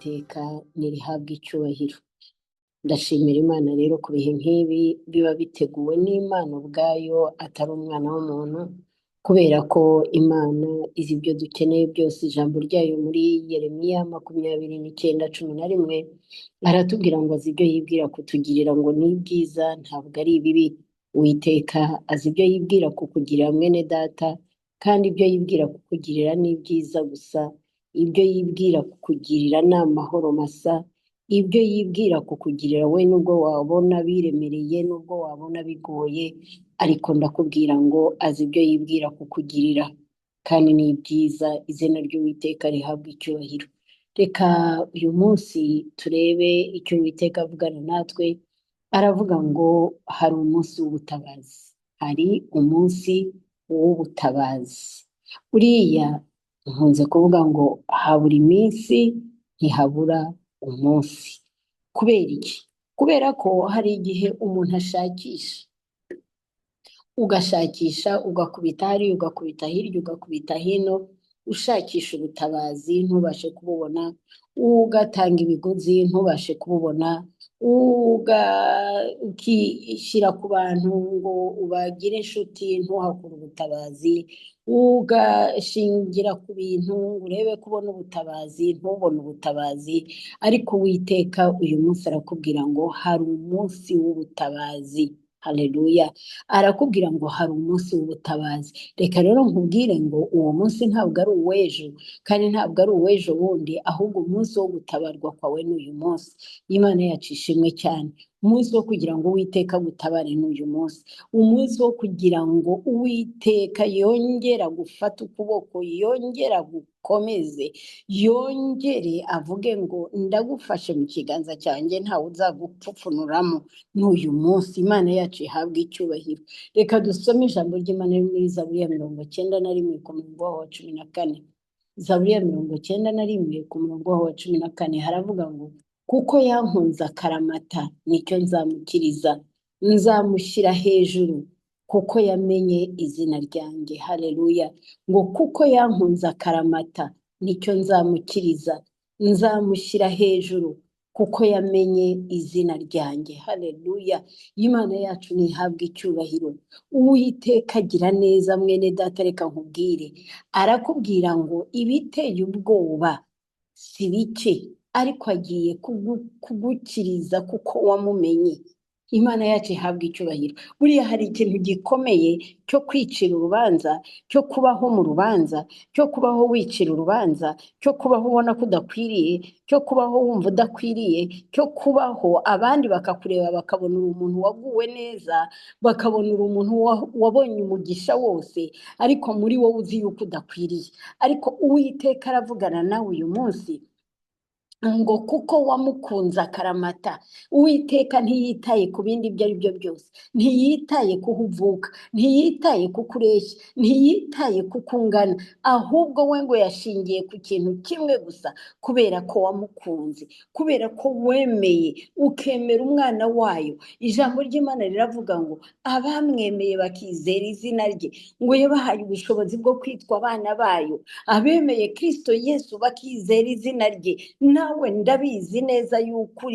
ry'Uwiteka nirihabwe icyubahiro. Ndashimira Imana rero ku bihe nk'ibi biba biteguwe n'Imana ubwayo atari umwana w'umuntu, kubera ko Imana izi ibyo dukeneye byose. Ijambo ryayo muri Yeremiya 29:11 aratubwira ngo azi ibyo yibwira kutugirira ngo ni byiza, ntabwo ari ibibi. Uwiteka azi ibyo yibwira kukugirira mwene data, kandi ibyo yibwira kukugirira ni byiza gusa. Ibyo yibwira kukugirira ni amahoro masa. Ibyo yibwira kukugirira we nubwo wabona biremereye, nubwo wabona bigoye, ariko ndakubwira ngo azi ibyo yibwira kukugirira, kandi ni byiza. Izina ry'Uwiteka rihabwe icyubahiro. Reka uyu munsi turebe icyo Uwiteka avugana natwe. Aravuga ngo hari umunsi w'ubutabazi, hari umunsi w'ubutabazi. Uriya nkunze kuvuga ngo habura iminsi ntihabura umunsi. Kubera iki? Kubera ko hari igihe umuntu ashakisha, ugashakisha, ugakubita hariya, ugakubita hirya, ugakubita hino, ushakisha ubutabazi ntubashe kububona, ugatanga ibigozi ntubashe kububona, ukishyira ku bantu ngo ubagire inshuti ntuhakure ubutabazi, ugashingira ku bintu ngo urebe kubona ubutabazi ntubone ubutabazi. Ariko Uwiteka uyu munsi arakubwira ngo hari umunsi w'ubutabazi. Haleluya. Arakubwira ngo hari umunsi w'ubutabazi. Reka rero nkubwire ngo uwo munsi ntabwo ari uw'ejo, kandi ntabwo ari uw'ejo bundi, ahubwo umunsi wo gutabarwa kwawe ni uyu munsi. Imana yacu ishimwe cyane. Umunsi wo kugira ngo Uwiteka agutabare ni uyu munsi. Umunsi wo kugira ngo Uwiteka yongera gufata ukuboko, yongera gukomeze, yongere avuge ngo ndagufashe mu kiganza cyanjye, ntawe uzagupfupfunuramo, ni uyu munsi. Imana yacu ihabwe icyubahiro. Reka dusome ijambo ry'Imana riri muri Zaburi 91 ku murongo wa 14. Zaburi 91 ku murongo wa 14 haravuga ngo kuko yankunze akaramata nicyo nzamukiriza, nzamushyira hejuru kuko yamenye izina ryanjye. Haleluya. Ngo kuko yankunze akaramata nicyo nzamukiriza, nzamushyira hejuru kuko yamenye izina ryanjye. Haleluya. Imana yacu ntihabwe icyubahiro. Uwiteka agira neza mwene data. Reka nkubwire, arakubwira ngo ibiteye ubwoba si bike, ariko agiye kugukiriza kuko wamumenye. Imana yacu ihabwa icyubahiro. Buriya hari ikintu gikomeye cyo kwicira urubanza, cyo kubaho mu rubanza, cyo kubaho wicira urubanza, cyo kubaho ubona ko udakwiriye, cyo kubaho wumva udakwiriye, cyo kubaho abandi bakakureba bakabona uri umuntu waguwe neza, bakabona uri umuntu wabonye umugisha wose, ariko muri wowe uzi yuko udakwiriye. Ariko Uwiteka aravugana nawe uyu munsi ngo kuko wamukunze akaramata. Uwiteka ntiyitaye ku bindi ibyo ari byo byose, ntiyitaye kuho uvuka, ntiyitaye kuko ureshya, ntiyitaye kuko ungana, ahubwo we ngo yashingiye ku kintu kimwe gusa, kubera ko wamukunze, kubera ko wemeye ukemera umwana wayo. Ijambo ry'Imana riravuga ngo abamwemeye bakizera izina rye, ngo yabahaye ubushobozi bwo kwitwa abana bayo. Abemeye Kristo Yesu bakizera izina rye, nawe ndabizi neza yuko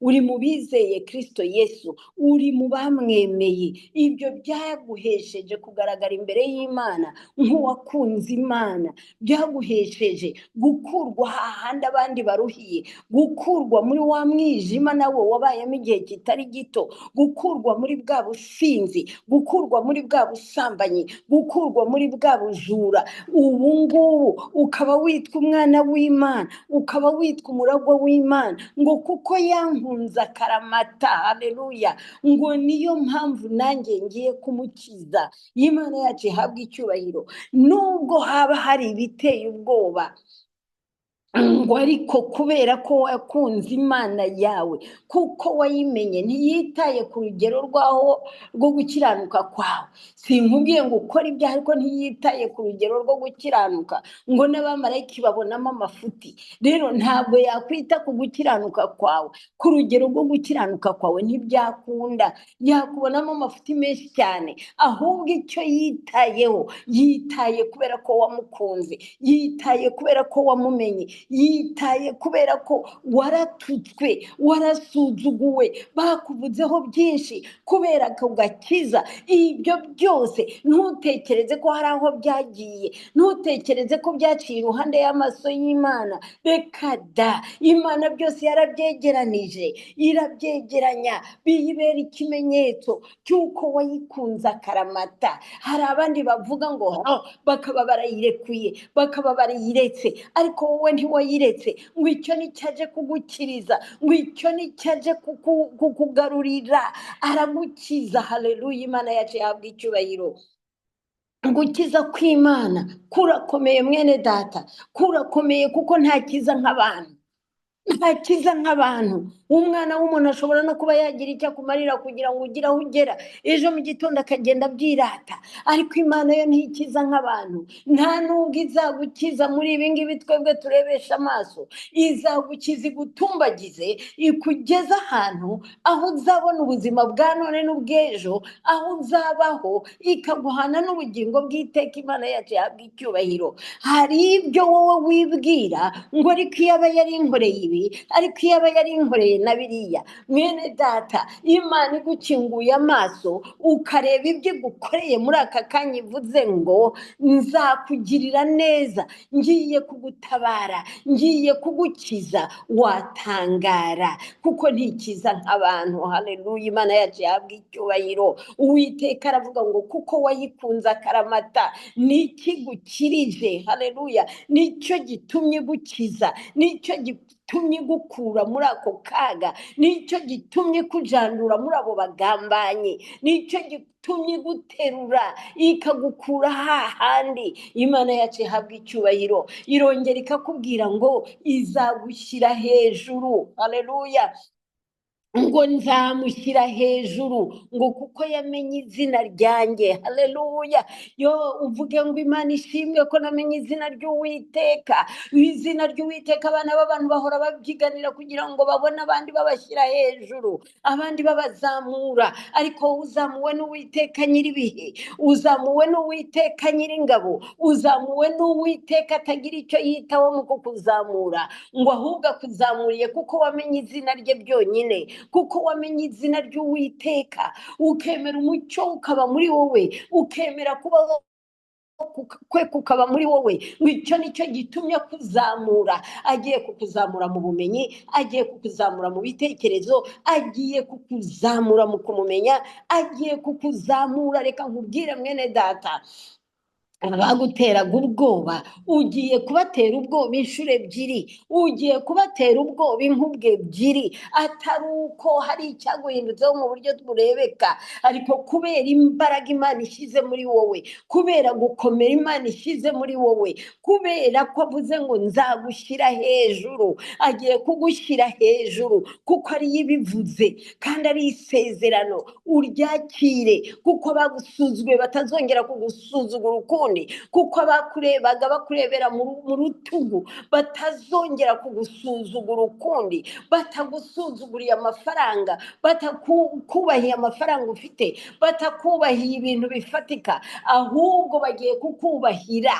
uri mu bizeye Kristo Yesu, uri mu bamwemeye. Ibyo byaguhesheje kugaragara imbere y'Imana nk'uwakunze Imana, byaguhesheje gukurwa hahandi abandi baruhiye, gukurwa muri wa mwijima nawe wabayemo igihe kitari gito, gukurwa muri bwa businzi, gukurwa muri bwa busambanyi, gukurwa muri bwa bujura. Ubu ngubu ukaba witwa umwana w'Imana, ukaba witwa umuragwa w'Imana, ngo kuko yankunze akaramata. Haleluya. Ngo niyo mpamvu nanjye ngiye kumukiza. Imana yacu ihabwe icyubahiro. Nubwo haba hari ibiteye ubwoba, ngo ariko kubera ko wakunze Imana yawe, kuko wayimenye, ntiyitaye ku rugero rwo gukiranuka kwawe. Sinkubwiye ngo ukore ibyaha, ariko ntiyitaye ku rugero rwo gukiranuka, ngo n'abamarayika babonamo amafuti. Rero ntabwo yakwita ku gukiranuka kwawe, ku rugero rwo gukiranuka kwawe ntibyakunda, yakubonamo amafuti menshi cyane. Ahubwo icyo yitayeho, yitaye kubera ko wamukunze, yitaye kubera ko wamumenye, yitaye kubera ko waratutswe, warasuzuguwe, bakuvuzeho byinshi kubera ako gakiza. Ibyo byose ntutekereze ko hari aho byagiye, ntutekereze ko byaciye iruhande y'amaso y'Imana. Reka da, Imana byose yarabyegeranije, irabyegeranya, biyibera ikimenyetso cy'uko wayikunze akaramata. Hari abandi bavuga ngo bakaba barayirekuye, bakaba barayiretse, ariko wowe ntiwayiretse. Ngo icyo nicyaje kugukiriza, ngo icyo nicyaje kukugarurira, aragukiza. Haleluya, Imana yacu yahabwa icyubahiro. Gukiza kw'Imana kurakomeye mwene data, kurakomeye, kuko nta kiza nk'abantu, nta kiza nk'abantu. Umwana w'umuntu ashobora no kuba yagira icyo akumarira kugira ngo ugire aho ugera, ejo mu gitondo akagenda abyirata, ariko Imana yo ntikiza nk'abantu. Nta nubwo izagukiza muri ibi ngibi twebwe turebesha amaso, izagukiza igutumbagize, ikugeza ahantu aho uzabona ubuzima bwa none n'ubw'ejo, aho uzabaho, ikaguhana n'ubugingo bw'iteka. Imana yacu yahabwa icyubahiro. Hari ibyo wowe wibwira ngo ariko iyo aba yari inkoreye ibi, ariko iyo aba yari inkoreye na biriya. Mwene data, Imana igukinguye amaso ukareba ibyo igukoreye muri aka kanya, ivuze ngo nzakugirira neza, ngiye kugutabara, ngiye kugukiza, watangara, kuko ntikiza nk'abantu. Haleluya, Imana yacu yahabwa icyubahiro. Uwiteka aravuga ngo kuko wayikunze akaramata, nikigukirije. Haleluya, nicyo gitumye gukiza, nicyo gitumye gukura muri ako kaga, nicyo gitumye kujandura muri abo bagambanyi, nicyo gitumye guterura ikagukura hahandi. Imana yacu ihabwa icyubahiro. Irongera ikakubwira ngo izagushyira hejuru. Haleluya, ngo nzamushyira hejuru, ngo kuko yamenye izina ryanjye. Haleluya, yo uvuge ngo Imana ishimwe ko namenye izina ry'Uwiteka. Izina ry'Uwiteka abana b'abantu bahora babyiganira kugira ngo babone abandi babashyira hejuru, abandi babazamura, ariko wowe uzamuwe n'Uwiteka nyir'ibihe, uzamuwe n'Uwiteka nyir'ingabo, uzamuwe n'Uwiteka atagira icyo yitaho mu kukuzamura, ngo ahubwo akuzamuriye kuko wamenye izina rye byonyine, kuko wamenye izina ry'Uwiteka, ukemera umucyo ukaba muri wowe, ukemera kuba kwe kukaba muri wowe. Icyo nicyo gitumye kuzamura. Agiye kukuzamura mu bumenyi, agiye kukuzamura mu bitekerezo, agiye kukuzamura mu kumumenya, agiye kukuzamura. Reka nkubwire mwene data, abaguteraga ubwoba ugiye kubatera ubwoba inshuro ebyiri, ugiye kubatera ubwoba inkubwe ebyiri. Atari uko hari icyaguhindutseho mu buryo burebeka, ariko kubera imbaraga Imana ishyize muri wowe, kubera gukomera Imana ishyize muri wowe, kubera ko avuze ngo nzagushyira hejuru. Agiye kugushyira hejuru kuko ariyo ibivuze, kandi ari isezerano. Uryakire, kuko abagusuzuguye batazongera kugusuzugura ukundi, kuko abakurebaga bakurebera mu rutugu batazongera kugusuzugura ukundi, batagusuzuguriye amafaranga, batakubahiye amafaranga ufite, batakubahiye ibintu bifatika, ahubwo bagiye kukubahira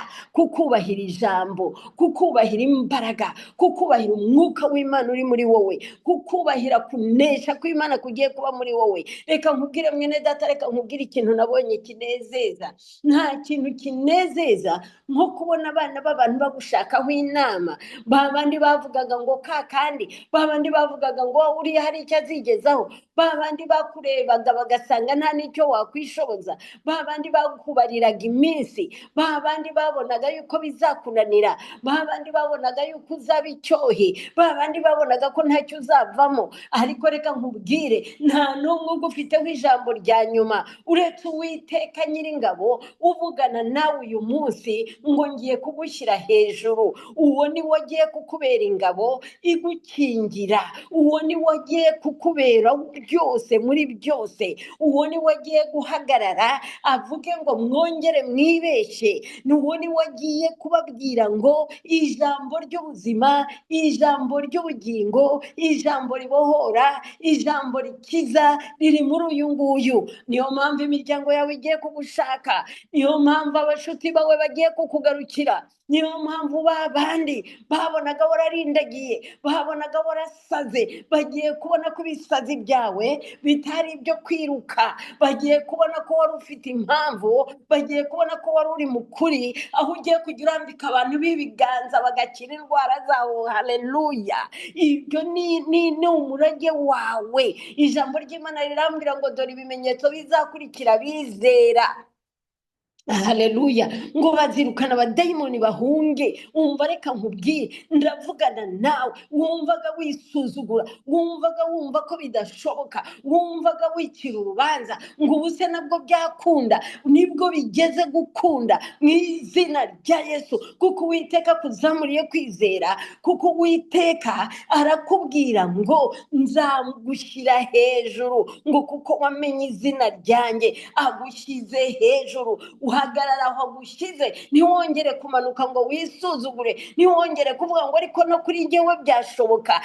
ijambo, kukubahira imbaraga, kukubahira umwuka w'Imana uri muri wowe, kukubahira kunesha kw'Imana kugiye kuba muri wowe. Reka nkubwire mwene data, reka nkubwire ikintu nabonye kinezeza. Nta kintu kinezeza nko kubona abana b'abantu bagushakaho inama. Babandi bavugaga ngo kakandi, babandi bavugaga ngo uriya hari icyo azigezaho, babandi bakurebaga bagasanga nta n'icyo wakwishoboza, babandi bakubariraga iminsi, babandi babonaga yuko bizakunanira, babandi babonaga yuko uzaba icyohe, babandi babonaga ko ntacyo uzavamo. Ariko reka nkubwire, nta n'umwe ugufiteho ijambo rya nyuma uretse Uwiteka nyir'ingabo, uvugana nawe uyu munsi ngo ngiye kugushyira hejuru. Uwo ni we agiye kukubera ingabo igukingira, uwo ni we agiye kukubera byose muri byose, uwo ni we agiye guhagarara avuge ngo mwongere mwibeshye. Uwo ni we agiye kubabwira ngo ijambo ry'ubuzima, ijambo ry'ubugingo, ijambo ribohora, ijambo rikiza riri muri uyu nguyu. Niyo mpamvu imiryango yawe igiye kugushaka, niyo mpamvu abashuti bawe bagiye kukugarukira. Niyo mpamvu ba bandi babonaga wararindagiye, babonaga warasaze, bagiye kubona ko ibisazi byawe bitari ibyo kwiruka, bagiye kubona ko wari ufite impamvu, bagiye kubona ko wari uri mu kuri, aho ugiye kujya urambika abantu b'ibiganza bagakira indwara zawo. Haleluya! Ibyo ni umurage wawe. Ijambo ry'Imana rirambwira ngo dore ibimenyetso bizakurikira bizera. Haleluya! Ngo bazirukana abadayimoni bahunge. Umva, reka nkubwire, ndavugana nawe wumvaga wisuzugura, wumva ko bidashoboka, wumvaga wicira urubanza ngo ubuse nabwo byakunda, nibwo bigeze gukunda mu izina rya Yesu, kuko Uwiteka kuzamuriye kwizera, kuko Uwiteka arakubwira ngo nzagushyira hejuru, ngo kuko wamenye izina ryanjye agushyize hejuru. Uhagarara aho agushyize, ntiwongere kumanuka ngo wisuzugure, ntiwongere kuvuga ngo ariko no kuri njyewe byashoboka.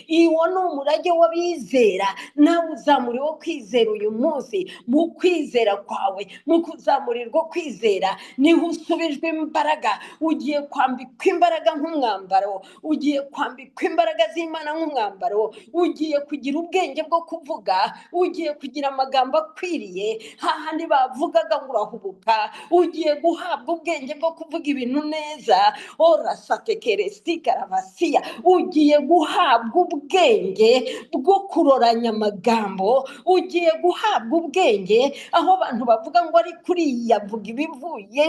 Iwo ni umurage w'abizera. Nawe uzamuriwe kwizera uyu munsi. Mu kwizera kwawe, mu kuzamurirwa kwizera, niho usubijwe imbaraga. Ugiye kwambikwa imbaraga nk'umwambaro, ugiye kwambikwa imbaraga z'Imana nk'umwambaro, ugiye kugira ubwenge bwo kuvuga, ugiye kugira amagambo akwiriye. Hahandi bavugaga ngo urahubuka, ugiye guhabwa ubwenge bwo kuvuga ibintu neza. Orasatekeresikarabasiya, ugiye guhabwa ubwenge bwo kuroranya amagambo, ugiye guhabwa ubwenge aho abantu bavuga ngo ari kuriya avuga ibivuye.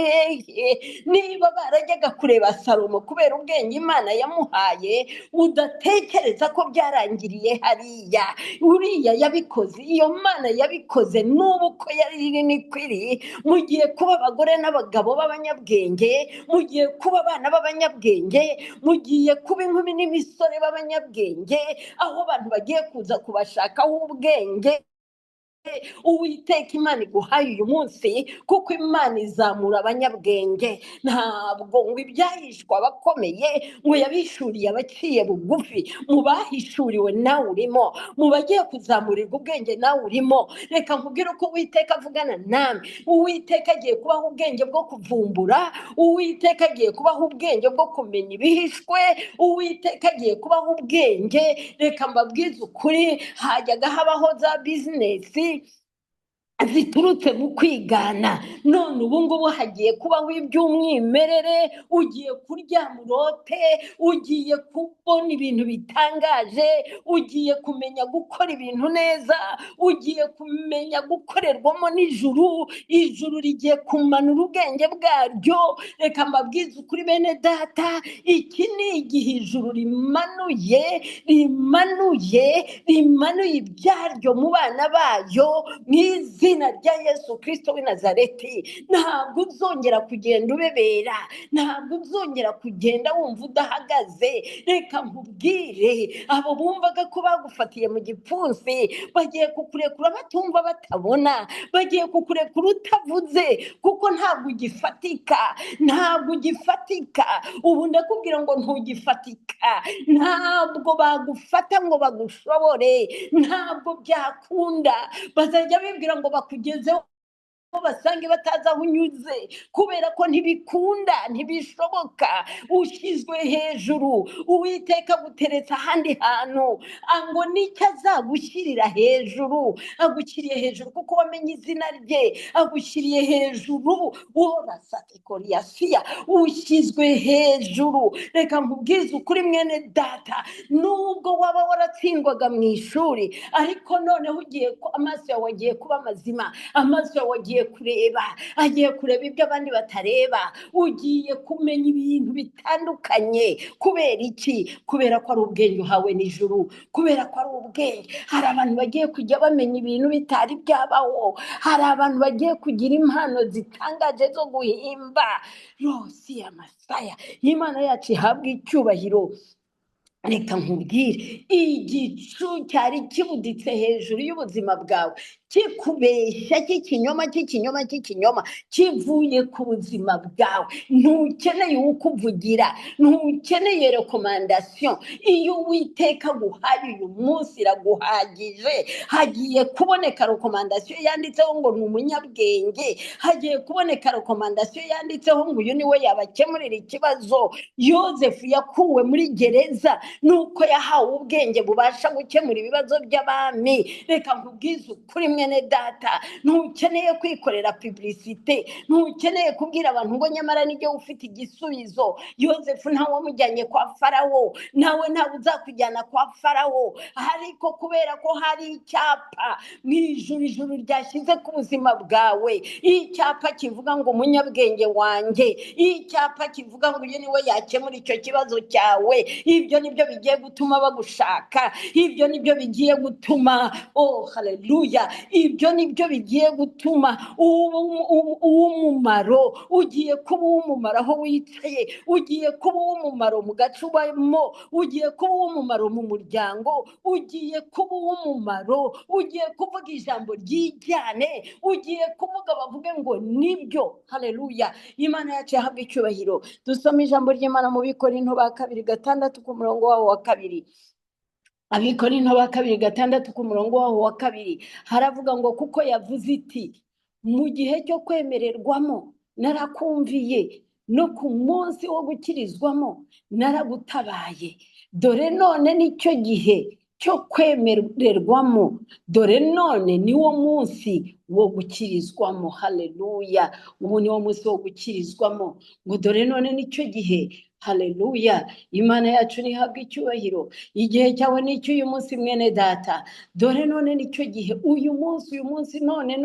Niba barajyaga kureba Salomo kubera ubwenge Imana yamuhaye, udatekereza ko byarangiriye hariya. Uriya yabikoze, iyo Mana yabikoze n'ubu ko yari iri n'ikwiri. Mugiye kuba abagore n'abagabo b'abanyabwenge, mugiye kuba abana b'abanyabwenge, mugiye kuba inkumi n'imisore b'abanyabwenge, aho abantu bagiye kuza kubashakaho ubwenge. Uwiteka Imana iguhaye uyu munsi, kuko Imana izamura abanyabwenge. Ntabwo ngo ibyahishwa abakomeye ngo yabishuriye abaciye bugufi. Mu bahishuriwe nawe urimo, mu bagiye kuzamurirwa ubwenge nawe urimo. Reka nkubwire uko Uwiteka avugana nawe. Uwiteka agiye kubaha ubwenge bwo kuvumbura, Uwiteka agiye kubaha ubwenge bwo kumenya ibihishwe, Uwiteka agiye kubaha ubwenge. Reka mbabwize ukuri, hajyaga habaho za bizinesi ziturutse mu kwigana. None ubu ngubu hagiye kubaho iby'umwimerere. Ugiye kuryama urote, ugiye kubona ibintu bitangaje, ugiye kumenya gukora ibintu neza, ugiye kumenya gukorerwamo n'ijuru. Ijuru rigiye kumanura ubwenge bwaryo. Reka mbabwize ukuri bene data, iki ni igihe ijuru rimanuye ibyaryo mu bana bayo mu izina rya Yesu Kristo w'i Nazareti. Ntabwo uzongera kugenda ubebera, ntabwo uzongera kugenda wumva udahagaze. Reka nkubwire, abo bumvaga ko bagufatiye mu gipfunsi bagiye kukurekura batumva batabona, bagiye kukurekura utavuze, kuko ntabwo ugifatika. Ubu ndakubwira ngo ntugifatika. Ntabwo bagufata ngo bagushobore, ntabwo byakunda. Bazajya bibwira ngo bakugezeho basange batazi aho unyuze, kubera ko ntibikunda, ntibishoboka. Ushyizwe hejuru, Uwiteka aguteretse ahandi hantu, ngo nicyo azagushyirira hejuru. Agushyiriye hejuru kuko wamenye izina rye, agushyiriye hejuru. Worasatekoriyasiya, ushyizwe hejuru. Reka nkubwize ukuri mwene data, nubwo waba waratsindwaga mu ishuri, ariko noneho amaso yawe agiye kuba mazima, amaso yawe agiye kureba ibyo abandi batareba. Ugiye kumenya ibintu bitandukanye. Kubera iki? Kubera ko ari ubwenge uhawe n'ijuru, kubera ko ari ubwenge. Hari abantu bagiye kujya bamenya ibintu bitari byabaho, hari abantu bagiye kugira impano zitangaje zo guhimba. Rosi ya Masaya, Imana yacu ihabwa icyubahiro. reka nkubwire igicu cyari kibuditse hejuru y'ubuzima bwawe kikubeshya cy'ikinyoma kivuye ku buzima bwawe. Ntukeneye ukuvugira, ntukeneye rekomandasiyo. Iyo Uwiteka aguhaye uyu munsi iraguhagije. Hagiye kuboneka rekomandasiyo yanditseho ngo ni umunyabwenge, hagiye kuboneka rekomandasiyo yanditseho ngo uyu niwe yabakemurira ikibazo. Yozefu yakuwe muri gereza nuko yahawe ubwenge bubasha gukemura ibibazo by'abami. Reka nkubwize ukuri mwene data, ntukeneye kwikorera publicite, ntukeneye kubwira abantu ngo nyamara nijye ufite igisubizo. Yozefu ntawe wamujyanye kwa Farawo, nawe ntawe uzakujyana kwa Farawo, ariko kubera ko hari icyapa mu ijuru ryashyize ku buzima bwawe, icyapa kivuga ngo umunyabwenge wanjye, icyapa kivuga ngo uyu niwe yakemura icyo kibazo cyawe. Ibyo nibyo bigiye gutuma bagushaka, ibyo nibyo bigiye gutuma haleluya, ibyo nibyo bigiye gutuma uw'umumaro. Ugiye kuba uw'umumaro aho wicaye, ugiye kuba uw'umumaro mu gace ubamo, ugiye kuba uw'umumaro mu muryango, ugiye kuba uw'umumaro, ugiye kuvuga ijambo ry'ijyane, ugiye kuvuga bavuge ngo nibyo. Haleluya, Imana yacu yahabwa icyubahiro. Dusome ijambo ry'Imana mu Bikorinto ba kabiri 6 ku murongo wawo wa 2. Abikorinto ba kabiri 6 ku murongo wawo wa 2 haravuga ngo kuko yavuze iti mu gihe cyo kwemererwamo narakumviye, no ku munsi wo gukirizwamo naragutabaye. Dore none nicyo gihe cyo kwemererwamo, dore none niwo munsi wo gukirizwamo. Haleluya, ubu niwo munsi wo gukirizwamo, ngo dore none nicyo gihe. Haleluya, Imana yacu nihabwa icyubahiro. Igihe cyawe nicyo uyu munsi mwene data, dore none nicyo gihe. Uyu munsi none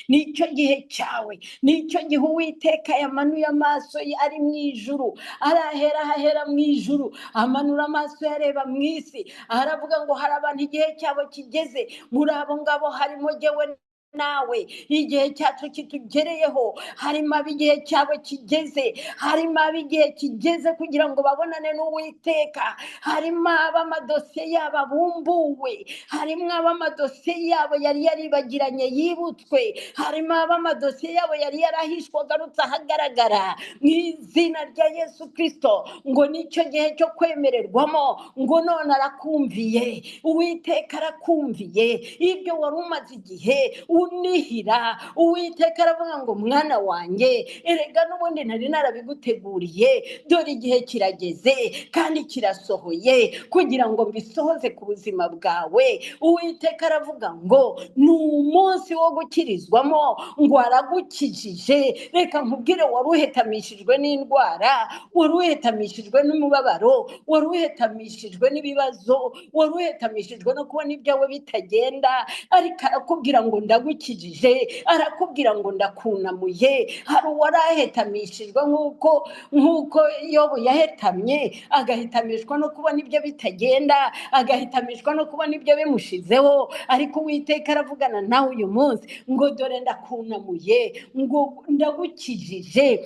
nicyo gihe cyawe, nicyo gihe Uwiteka yamanuye amaso ari mu ijuru, arahera mu ijuru, amanura amaso yareba mu isi, aravuga ngo hari abantu igihe cyabo kigeze, muri abo ngabo harimo jyewe nawe. Igihe cyacu kitugereyeho, harimo ab'igihe cyabo kigeze, harimo ab'igihe kigeze kugira ngo babonane n'Uwiteka, harimo ab'amadosiye yabo abumbuwe, harimo ab'amadosiye yabo yari yaribagiranye yibutswe, harimo ab'amadosiye yabo yari yarahishwe agarutse ahagaragara. Mu izina rya Yesu Kristo, ngo nicyo gihe cyo kwemererwamo, ngo none arakumviye, Uwiteka arakumviye. Ibyo wari umaze igihe unihira, Uwiteka aravuga ngo mwana wanjye, erega n'ubundi nari narabiguteguriye, dore igihe kirageze kandi kirasohoye kugira ngo mbisohoze ku buzima bwawe. Uwiteka aravuga ngo ni umunsi wo gukirizwamo, ngo aragukijije. Reka nkubwire, wari uhetamishijwe n'indwara, wari uhetamishijwe n'umubabaro, wari uhetamishijwe n'ibibazo, wari uhetamishijwe no kubona ibyawe bitagenda, ariko arakubwira ngo ndagukijije, arakubwira ngo ndakunamuye. Hari uwarahetamishijwe nk'uko Yobu yahetamye, agahitamishwa no kubona ibyo bitagenda, agahitamishwa no kubona ibyo bimushizeho, ariko Uwiteka aravugana nawe uyu munsi ngo dore ndakunamuye, ngo ndagukijije.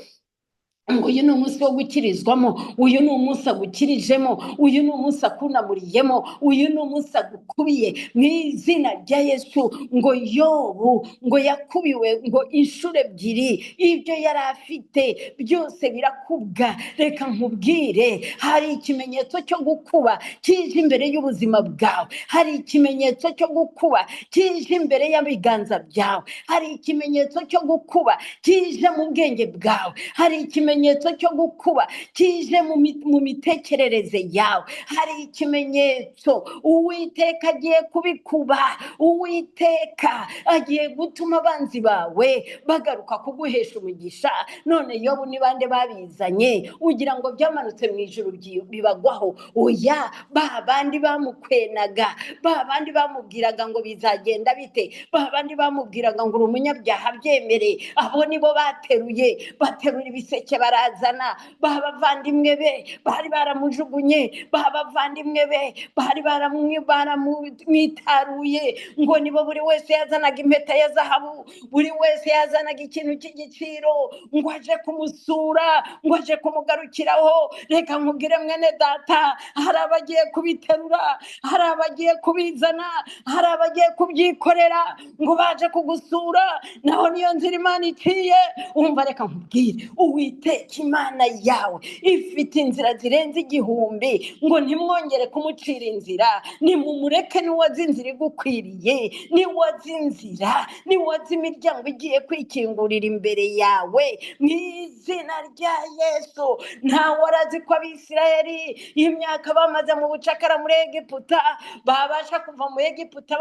Uyu ni umunsi wo gukirizwamo, uyu ni umunsi agukirijemo, uyu ni umunsi akunamuriyemo, uyu ni umunsi agukubiye mu izina rya Yesu. Ngo Yobu ngo yakubiwe ngo inshuro 2, ibyo yari afite byose birakubwa. Reka nkubwire, hari ikimenyetso cyo gukuba kije imbere y'ubuzima bwawe, hari ikimenyetso cyo gukuba kije imbere y'abiganza byawe, hari ikimenyetso cyo gukuba kije mu bwenge bwawe, hari ikimenyetso cyo gukuba kije mu mitekerereze yawe, hari ikimenyetso. Uwiteka agiye kubikuba, Uwiteka agiye gutuma abanzi bawe bagaruka kuguhesha umugisha. None Yobu ni bande babizanye ugira ngo byamanutse mu ijuru bibagwaho? Oya, ba bandi bamukwenaga, ba bandi bamubwiraga ngo bizagenda bite, ba bandi bamubwiraga ngo uri umunyabyaha byemere, abo nibo baterura ibiseke barazana bavandimwe be bari baramujugunye, bavandimwe be bari baramwitaruye, ngo nibo buri wese yazanaga impeta ya zahabu, buri wese yazanaga ikintu cy'igiciro, ngo aje kumusura, ngo aje kumugarukiraho. Reka nkubwire mwene data, hari abagiye kubiterura, hari abagiye kubizana, hari abagiye kubyikorera, ngo baje kugusura. Naho niyo nzira Imana iciye, umva reka nkubwire, Uwiteka Imana yawe ifite inzira zirenze 1000, ngo ntimwongere kumucira inzira, nimumureke niwazi inzira igukwiriye, niwazi inzira, niwazi imiryango igiye kwikingurira imbere yawe, mu izina rya Yesu. Ntawe warazi ko Abisirayeli imyaka bamaze mu bucakara muri Egiputa babasha kuva mu Egiputa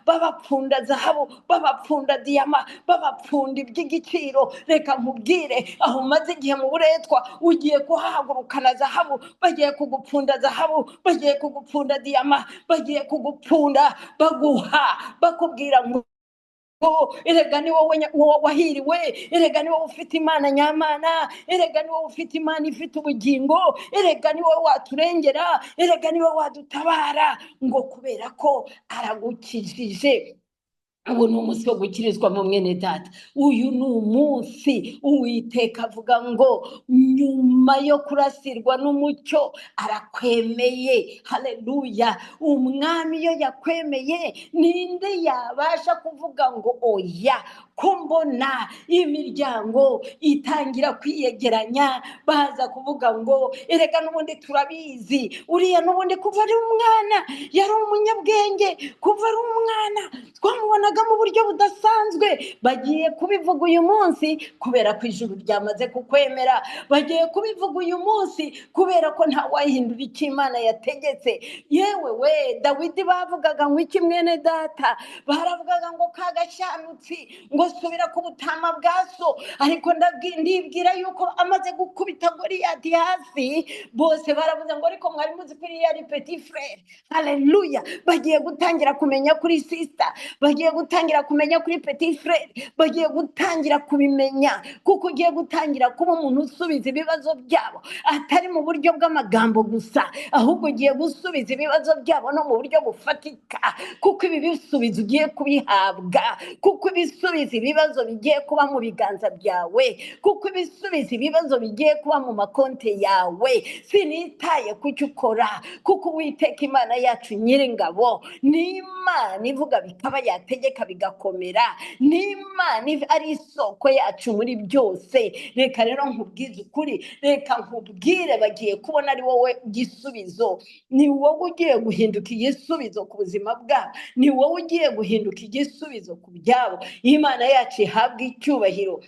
babapfunda zahabu, babapfunda diyama, babapfunda iby'igiciro. Reka nkubwire, aho umaze igihe mu buretwa ugiye kuhagurukana zahabu, bagiye kugupfunda zahabu, bagiye kugupfunda diyama, bagiye kugupfunda, baguha, bakubwira ngo erega ni wowe wahiriwe, erega ni wowe ufite Imana nyamana, erega ni wowe ufite Imana ifite ubugingo, erega ni wowe waturengera, erega ni wowe wadutabara, ngo kubera ko aragukijije. Ubu ni umunsi wo gukirizwa mu mwene data. Uyu ni umunsi Uwiteka avuga ngo nyuma yo kurasirwa n'umucyo arakwemeye. Haleluya. Umwami iyo yakwemeye, ninde yabasha kuvuga ngo oya? Ko mbona imiryango itangira kwiyegeranya, baza kuvuga ngo erega n'ubundi turabizi, uriya n'ubundi kuva ari umwana yari umunyabwenge, kuva ari umwana twamubonaga mu buryo budasanzwe. Bagiye kubivuga uyu munsi kubera ko ijuru ryamaze kukwemera, bagiye kubivuga uyu munsi kubera ko nta wahindura icyo Imana yategetse. Yewe we, Dawidi bavugaga ngo iki mwene data? Baravugaga ngo kagashanutsi, ngo subira ku butama bwa so. Ariko ndibwira yuko amaze gukubita Goliyati hasi, bose baravuze ngo ariko mwari muzi ko yari petit frere. Haleluya. Bagiye gutangira kumenya kuri sister, bagiye gutangira kumenya kuri petit frere, bagiye gutangira kubimenya, kuko ugiye gutangira kuba umuntu usubiza ibibazo byabo atari mu buryo bw'amagambo gusa, ahubwo ugiye gusubiza ibibazo byabo no mu buryo bufatika, kuko ibi bisubizo ugiye kubihabwa, kuko ibisubiza ibibazo bigiye kuba mu biganza byawe, kuko ibisubiza ibibazo bigiye kuba mu makonte yawe. Sinitaye ku cyo ukora, kuko Uwiteka Imana yacu Nyiringabo ni Imana ivuga bikaba, yategeka bigakomera, ni Imana ari isoko yacu muri byose. Reka rero nkubwize ukuri, reka nkubwire, bagiye kubona ari wowe gisubizo, ni wowe ugiye guhinduka igisubizo ku buzima bwabo, ni wowe ugiye guhinduka igisubizo ku byabo. Imana yacu ihabwa icyubahiro.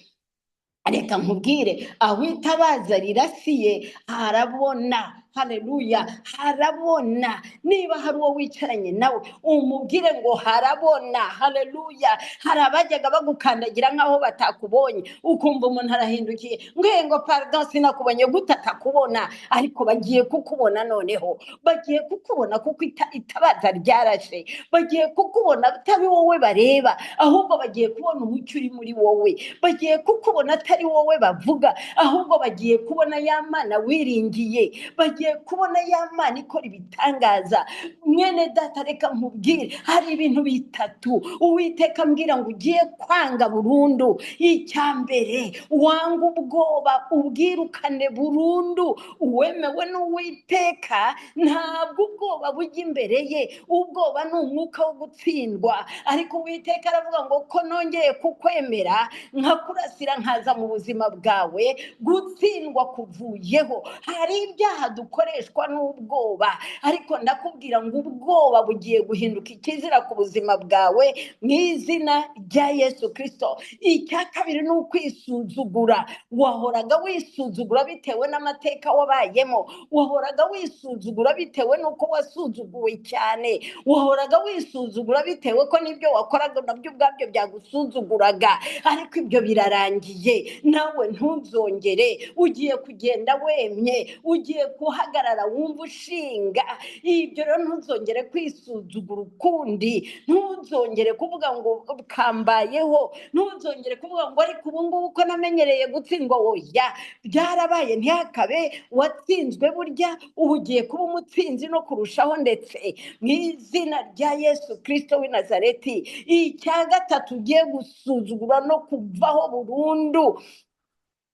Reka nkubwire, aho itabaza rirasiye harabona. Haleluya. Harabona. Niba hari uwo wicaranye nawe umubwire ngo harabona. Haleluya. Hari abajyaga bagukandagira nk'aho batakubonye, ukumva umuntu arahindukiye ngo pardon sinakubonye, gute atakubona? Ariko bagiye kukubona, noneho bagiye kukubona, kuko itabaza ryarashe. Bagiye kukubona atari wowe bareba, ahubwo bagiye kubona umucyo uri muri wowe. Bagiye kukubona atari wowe bavuga, ahubwo bagiye kubona ya Mana wiringiye, bagiye kubona ya Mana ikora ibitangaza. Mwene data, reka nkubwire, hari ibintu bitatu Uwiteka ambwira ngo ugiye kwanga burundu. Icyambere, wanga ubwoba, ubwirukane burundu. Uwemewe n'Uwiteka ntabwo ubwoba bujya imbere ye, ubwoba ni umwuka wo gutsindwa. Ariko Uwiteka aravuga ngo ko nongeye kukwemera nkakurasira nkaza mu buzima bwawe, gutsindwa kuvuyeho. Hari ibyaha dukoreshwa n'ubwoba, ariko ndakubwira ngo ubwoba bugiye guhinduka ikizira ku buzima bwawe mu izina rya Yesu Kristo. Icya kabiri ni ukwisuzugura. Wahoraga wisuzugura bitewe n'amateka wabayemo, wahoraga wisuzugura bitewe n'uko wasuzuguwe cyane, wahoraga wisuzugura bitewe ko n'ibyo wakoraga nabyo ubwabyo byagusuzuguraga. Ariko ibyo birarangiye, nawe ntuzongere. Ugiye kugenda wemye, ugiye kuhagarara wumva ushinga. Ibyo rero ntuzongere kwisuzugura ukundi, ntuzongere kuvuga ngo kambayeho, ntuzongere kuvuga ngo ariko ubu ngubu ko namenyereye gutsindwa. Oya, byarabaye ntihakabe, watsinzwe burya ubu ugiye kuba umutsinzi no kurushaho, ndetse mu izina rya Yesu Kristo w'i Nazareti. Icya gatatu ugiye gusuzugura no kuvaho burundu,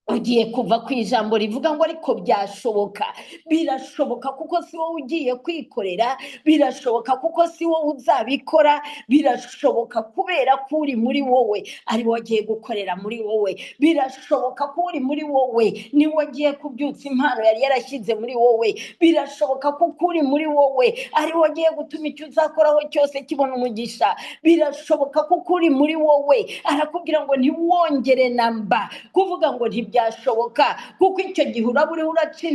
ugiye kuva ku ijambo rivuga ngo ariko byashoboka. Birashoboka kuko si wowe ugiye kwikorera, birashoboka kuko si wowe uzabikora, birashoboka kubera ko uri muri wowe ari we wagiye gukorera muri wowe, birashoboka ko uri muri wowe ni we wagiye kubyutsa impano yari yarashyize muri wowe, birashoboka kuko uri muri wowe ari we wagiye gutuma icyo uzakoraho cyose kibona umugisha, birashoboka kuko uri muri wowe arakubwira ngo ntiwongere namba kuvuga ngo byashoboka, kuko icyo gihe uraba uriho uraca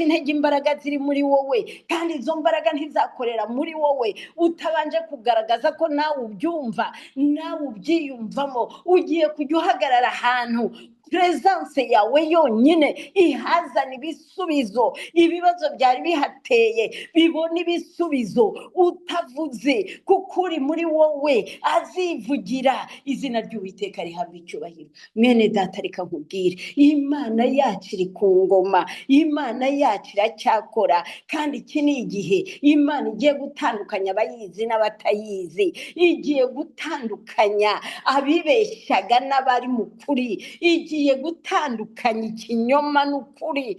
intege imbaraga ziri muri wowe, kandi izo mbaraga ntizakorera muri wowe utabanje kugaragaza ko nawe ubyumva, nawe ubyiyumvamo. Ugiye kujya uhagarara ahantu presence yawe yonyine ihazana ibisubizo, ibibazo byari bihateye bibona ibisubizo utavuze, kuko uri muri wowe azivugira. Izina ry'Uwiteka rihabwa icyubahiro. Mwene data, reka nkubwire, Imana yacu iri ku ngoma, Imana yacu iracyakora, kandi iki ni igihe Imana igiye gutandukanya abayizi n'abatayizi, igiye gutandukanya abibeshyaga n'abari mu kuri, igiye gutandukanya ikinyoma n'ukuri.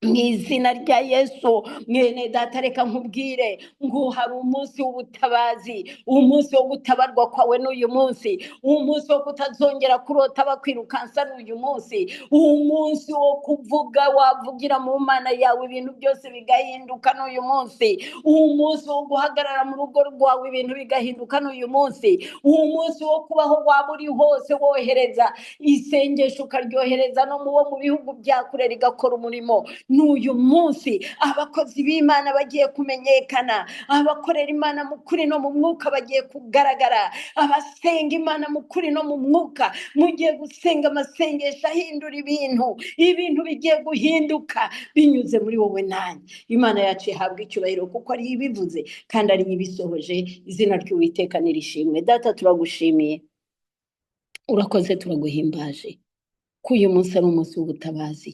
mu izina rya Yesu. Mwene data, reka nkubwire ngo hari umunsi w'ubutabazi, umunsi wo gutabarwa kwawe n'uyu munsi, umunsi wo kutazongera kurota bakwirukansa n'uyu munsi, umunsi wo kuvuga, wavugira mu Mana yawe ibintu byose bigahinduka n'uyu munsi, umunsi wo guhagarara mu rugo rwawe ibintu bigahinduka n'uyu munsi, umunsi wo kubaho waba uri hose wohereza isengesho ukaryohereza no mu bihugu bya kure rigakora umurimo. N'uyu munsi abakozi b'Imana bagiye kumenyekana, abakorera Imana mu kuri no mu mwuka bagiye kugaragara, abasenga Imana mu kuri no mu mwuka mugiye gusenga amasengesho ahindura ibintu bigiye guhinduka binyuze muri wowe nanjye. Imana yacu ihabwa icyubahiro kuko ari ibivuze kandi ari ibisohoje. Izina ry'Uwiteka nirishimwe. Data, turagushimiye, urakoze, turaguhimbaje ko uyu munsi ari umunsi w'ubutabazi.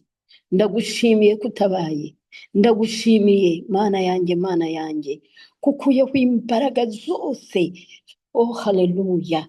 Ndagushimiye ko utabaye, ndagushimiye Mana yanjye kukuyeho imbaraga zose. Oh, haleluya,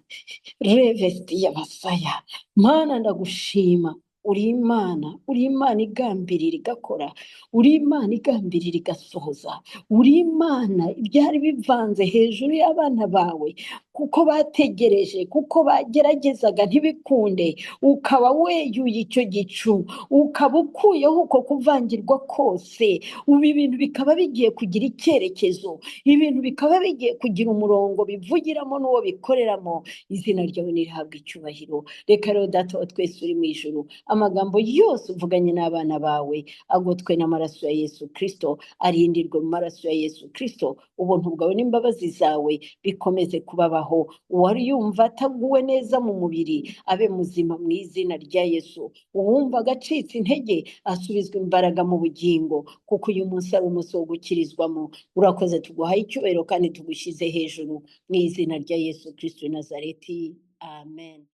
revesti y'abasaya. Mana, ndagushima, uri Imana igambirira igakora, uri Imana igambirira igasohoza, uri Imana ibyari bivanze hejuru y'abana bawe kuko bategereje, kuko bageragezaga ntibikunde, ukaba weyuye icyo gicu, ukaba ukuyeho uko kuvangirwa kose. Ubu ibintu bikaba bigiye kugira icyerekezo, ibintu bikaba bigiye kugira umurongo bivugiramo n'uwo bikoreramo. Izina ryawe nirihabwa icyubahiro. Reka rero Data wa twese uri mu ijuru, amagambo yose uvuganye n'abana bawe agotwe n'amaraso ya Yesu Kristo, arindirwe mu maraso ya Yesu Kristo. Ubuntu bwawe n'imbabazi zawe bikomeze kubabaho. Uwari yumva ataguwe neza mu mubiri abe muzima mu izina rya Yesu. Uwumva agacitse intege asubizwa imbaraga mu bugingo, kuko uyu munsi ari umunsi wo gukirizwamo. Urakoze, tuguhaye icyubahiro kandi tugushyize hejuru mu izina rya Yesu Kristo w'i Nazareti. Amen.